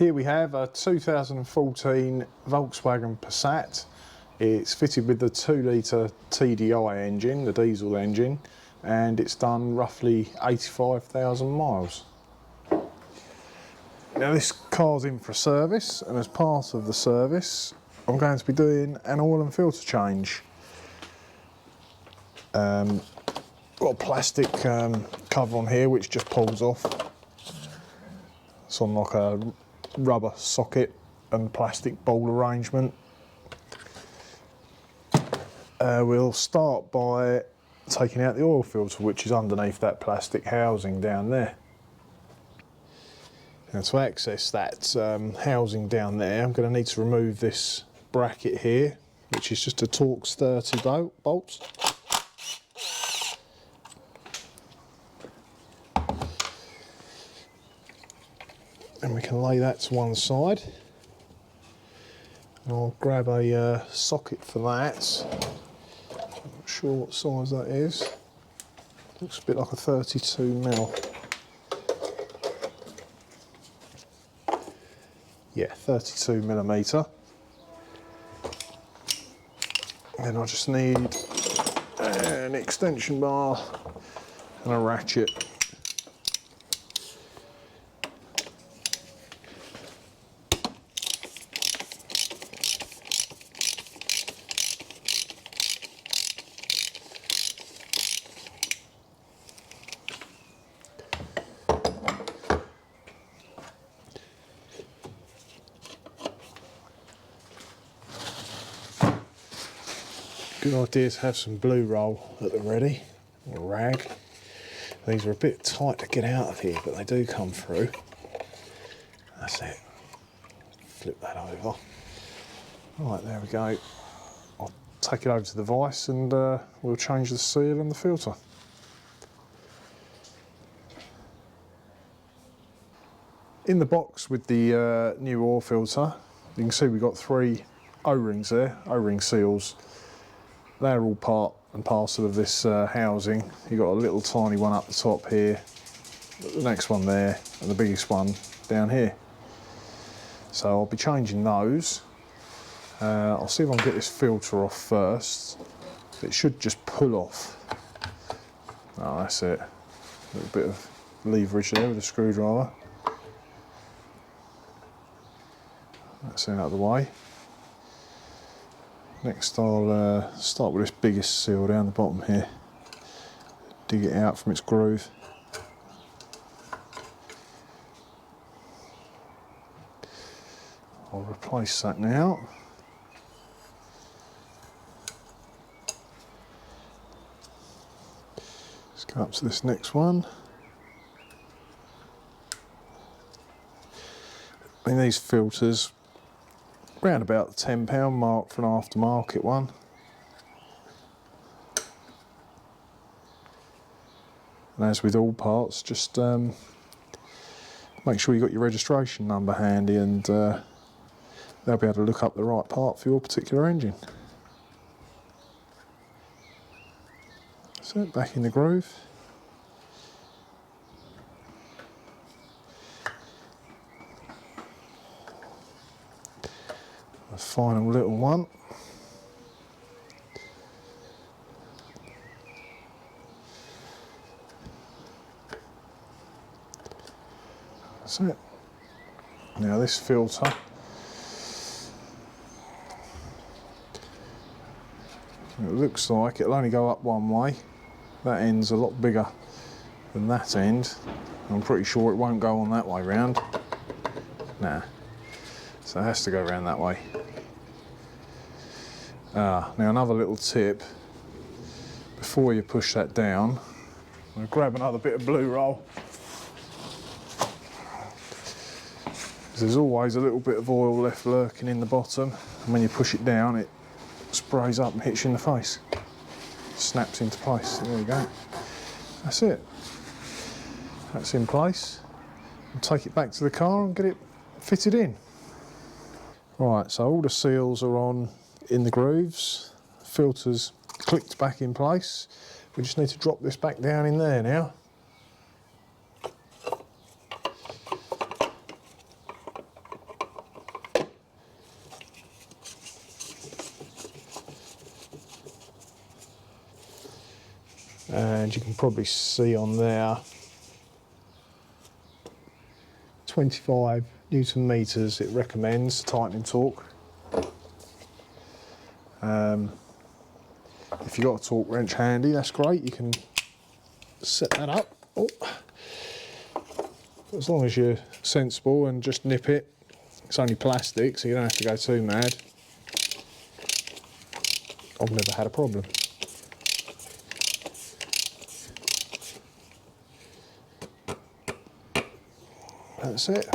Here we have a 2014 Volkswagen Passat. It's fitted with the 2 litre TDi engine, the diesel engine, and it's done roughly 85,000 miles. Now this car's in for a service, and as part of the service I'm going to be doing an oil and filter change. Got a plastic cover on here which just pulls off. It's on like a rubber socket and plastic ball arrangement. We'll start by taking out the oil filter, which is underneath that plastic housing down there. And to access that housing down there, I'm going to need to remove this bracket here, which is just a Torx 30 bolts. And we can lay that to one side. And I'll grab a socket for that. Not sure what size that is. Looks a bit like a 32mm. Yeah, 32mm. And I just need an extension bar and a ratchet. Good idea to have some blue roll at the ready, or a rag. These are a bit tight to get out of here, but they do come through. That's it. Flip that over. Right, there we go. I'll take it over to the vise and we'll change the seal and the filter. In the box with the new oil filter, you can see we've got 3 O-rings there, O-ring seals. They're all part and parcel of this housing. You've got a little tiny one up the top here, the next one there, and the biggest one down here. So I'll be changing those. I'll see if I can get this filter off first. It should just pull off. Oh, that's it. A little bit of leverage there with a screwdriver. That's out of the way. Next I'll start with this biggest seal down the bottom here. Dig it out from its groove. I'll replace that now. Let's go up to this next one. I mean, these filters, around about the £10 mark for an aftermarket one. And as with all parts, just make sure you've got your registration number handy, and they'll be able to look up the right part for your particular engine. So back in the groove. The final little one. That's it. Now this filter, it looks like it'll only go up one way. That end's a lot bigger than that end. I'm pretty sure it won't go on that way round. Nah. So it has to go around that way. Now another little tip, before you push that down, I'm going to grab another bit of blue roll. There's always a little bit of oil left lurking in the bottom, and when you push it down it sprays up and hits you in the face. Snaps into place. There you go. That's it. That's in place. I'll take it back to the car and get it fitted in. Right, so all the seals are on in the grooves, filters clicked back in place. We just need to drop this back down in there now. and you can probably see on there 25 Newton meters it recommends tightening torque. If you've got a torque wrench handy, that's great, you can set that up. Oh. As long as you're sensible and just nip it, it's only plastic so you don't have to go too mad. I've never had a problem. That's it.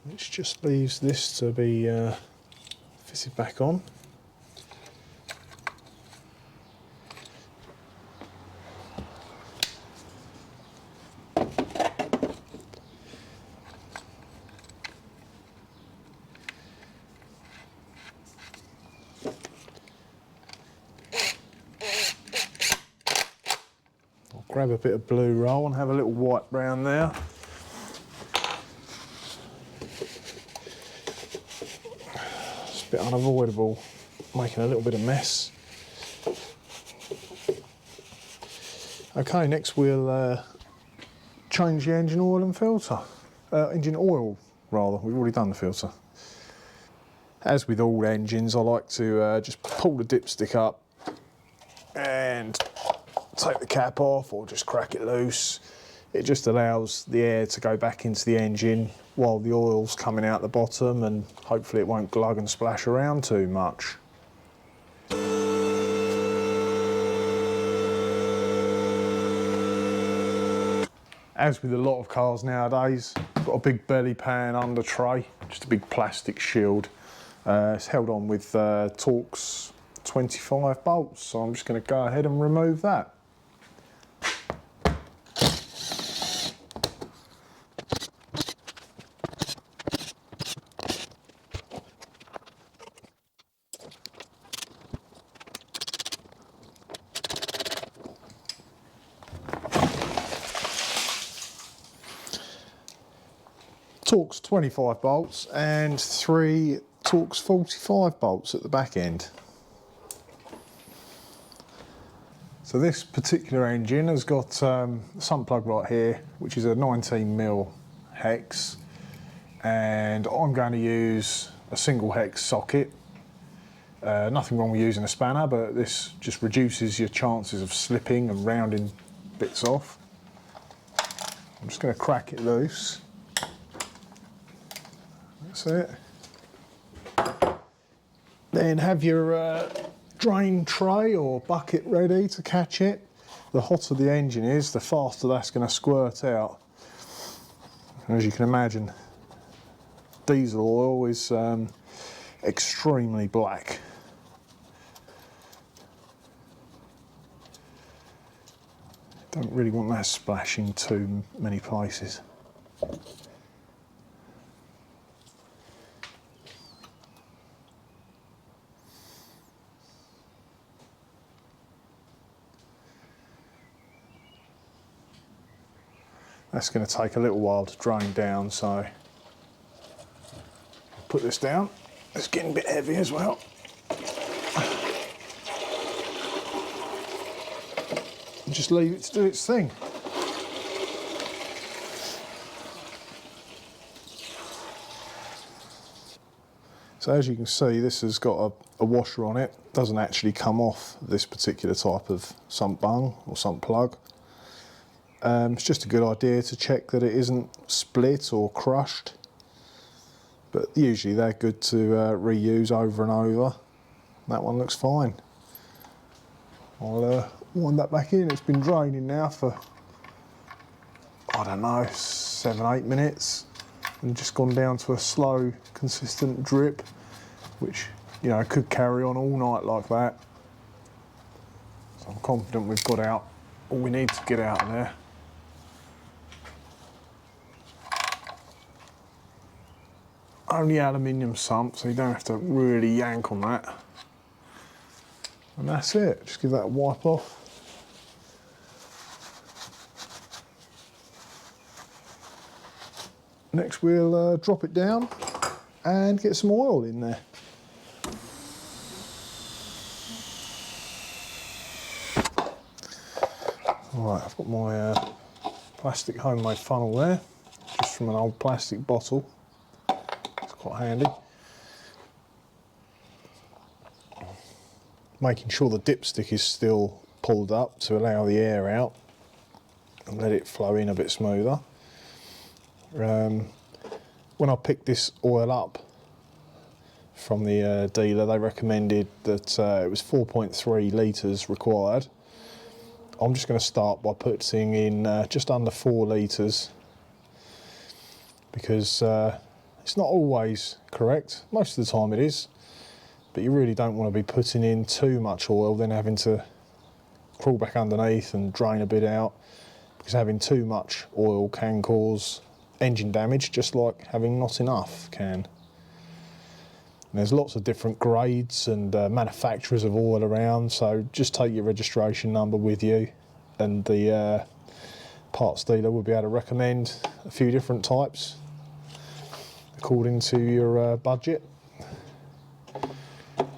Which just leaves this to be fitted back on. I'll grab a bit of blue roll and have a little wipe round there. It's a bit unavoidable, making a little bit of mess. Okay, next we'll change the engine oil and filter. Engine oil, rather. We've already done the filter. As with all engines, I like to just pull the dipstick up and take the cap off, or just crack it loose. It just allows the air to go back into the engine while the oil's coming out the bottom, and hopefully it won't glug and splash around too much. As with a lot of cars nowadays, got a big belly pan under tray, just a big plastic shield. It's held on with Torx 25 bolts, so I'm just going to go ahead and remove that. Torx 25 bolts and 3 Torx 45 bolts at the back end. So this particular engine has got a sump plug right here, which is a 19mm hex, and I'm going to use a single hex socket. Nothing wrong with using a spanner, but this just reduces your chances of slipping and rounding bits off. I'm just going to crack it loose. That's it. Then have your drain tray or bucket ready to catch it. The hotter the engine is, the faster that's going to squirt out. As you can imagine, diesel oil is extremely black. Don't really want that splashing too many places. That's going to take a little while to drain down, so I'll put this down. It's getting a bit heavy as well. And just leave it to do its thing. So as you can see, this has got a washer on it. It doesn't actually come off this particular type of sump bung or sump plug. It's just a good idea to check that it isn't split or crushed, but usually they're good to reuse over and over. That one looks fine. I'll wind that back in. It's been draining now for, I don't know, 7-8 minutes, and just gone down to a slow, consistent drip, which, you know, could carry on all night like that. So I'm confident we've got out all we need to get out of there. Only aluminium sump, so you don't have to really yank on that. And that's it, just give that a wipe off. Next we'll drop it down and get some oil in there. Right, I've got my plastic homemade funnel there, just from an old plastic bottle. It's quite handy. Making sure the dipstick is still pulled up to allow the air out and let it flow in a bit smoother. When I picked this oil up from the dealer, they recommended that it was 4.3 litres required. I'm just going to start by putting in just under 4 litres, because it's not always correct. Most of the time it is, but you really don't want to be putting in too much oil, then having to crawl back underneath and drain a bit out, because having too much oil can cause engine damage, just like having not enough can. And there's lots of different grades and manufacturers of oil around, so just take your registration number with you, and the parts dealer will be able to recommend a few different types according to your budget.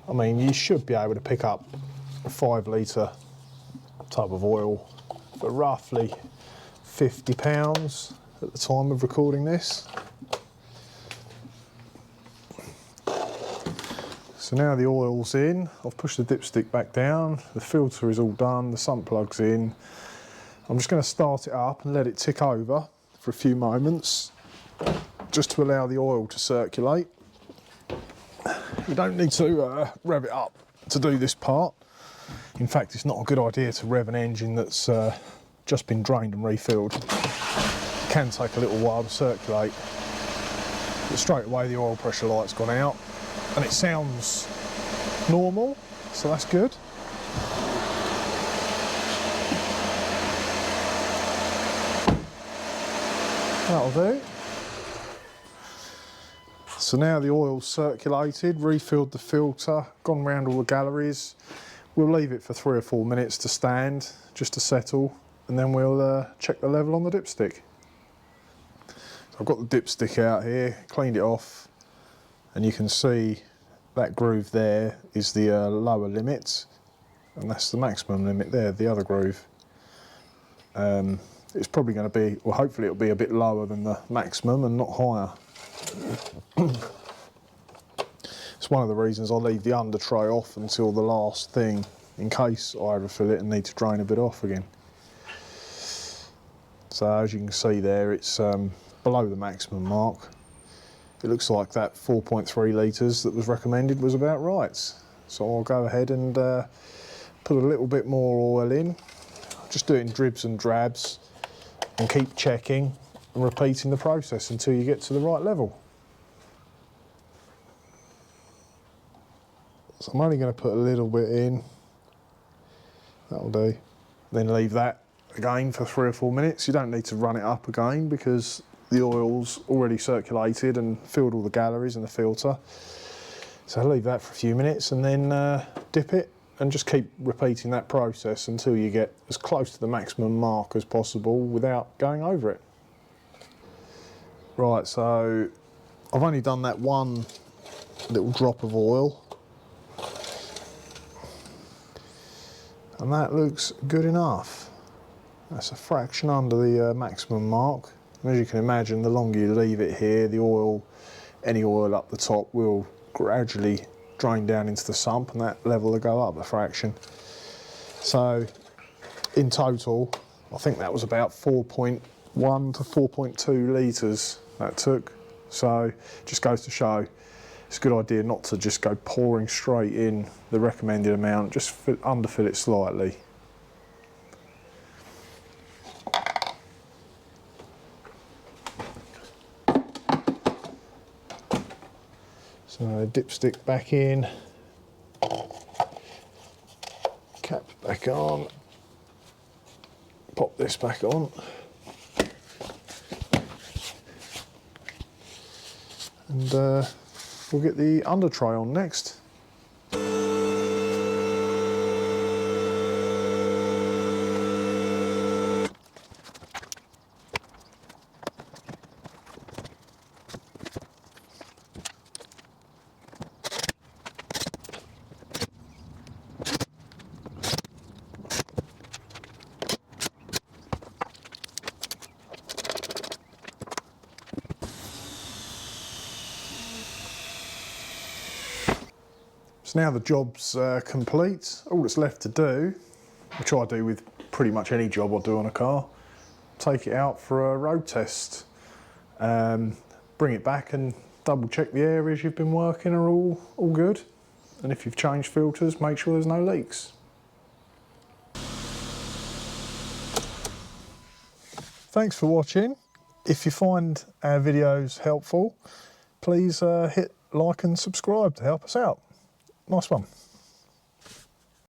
I mean, you should be able to pick up a 5 litre tub of oil for roughly £50 at the time of recording this. So now the oil's in, I've pushed the dipstick back down, the filter is all done, the sump plug's in. I'm just going to start it up and let it tick over for a few moments, just to allow the oil to circulate. You don't need to rev it up to do this part. In fact, it's not a good idea to rev an engine that's just been drained and refilled. It can take a little while to circulate, but straight away the oil pressure light's gone out and it sounds normal, so that's good. That'll do. So now the oil's circulated, refilled the filter, gone round all the galleries. We'll leave it for 3 or 4 minutes to stand, just to settle, and then we'll check the level on the dipstick. So I've got the dipstick out here, cleaned it off, and you can see that groove there is the lower limit, and that's the maximum limit there, the other groove. It's probably going to be, well, hopefully it'll be a bit lower than the maximum and not higher. It's one of the reasons I leave the under tray off until the last thing, in case I overfill it and need to drain a bit off again. So as you can see there, it's below the maximum mark. It looks like that 4.3 litres that was recommended was about right. So I'll go ahead and put a little bit more oil in. Just do it in dribs and drabs and keep checking and repeating the process until you get to the right level. So I'm only going to put a little bit in. That'll do. Then leave that again for 3 or 4 minutes. You don't need to run it up again because the oil's already circulated and filled all the galleries and the filter. So leave that for a few minutes and then dip it and just keep repeating that process until you get as close to the maximum mark as possible without going over it. Right, so I've only done that one little drop of oil, and that looks good enough. That's a fraction under the maximum mark. And as you can imagine, the longer you leave it here, the oil, any oil up the top will gradually drain down into the sump, and that level will go up a fraction. So in total, I think that was about 4.1 to 4.2 litres that took. So it just goes to show it's a good idea not to just go pouring straight in the recommended amount, just underfill it slightly. So dipstick back in, cap back on, pop this back on, and we'll get the under tray on next. So now the job's complete. All that's left to do, which I do with pretty much any job I do on a car, take it out for a road test. Bring it back and double check the areas you've been working are all good. And if you've changed filters, make sure there's no leaks. Thanks for watching. If you find our videos helpful, please hit like and subscribe to help us out. Nice one.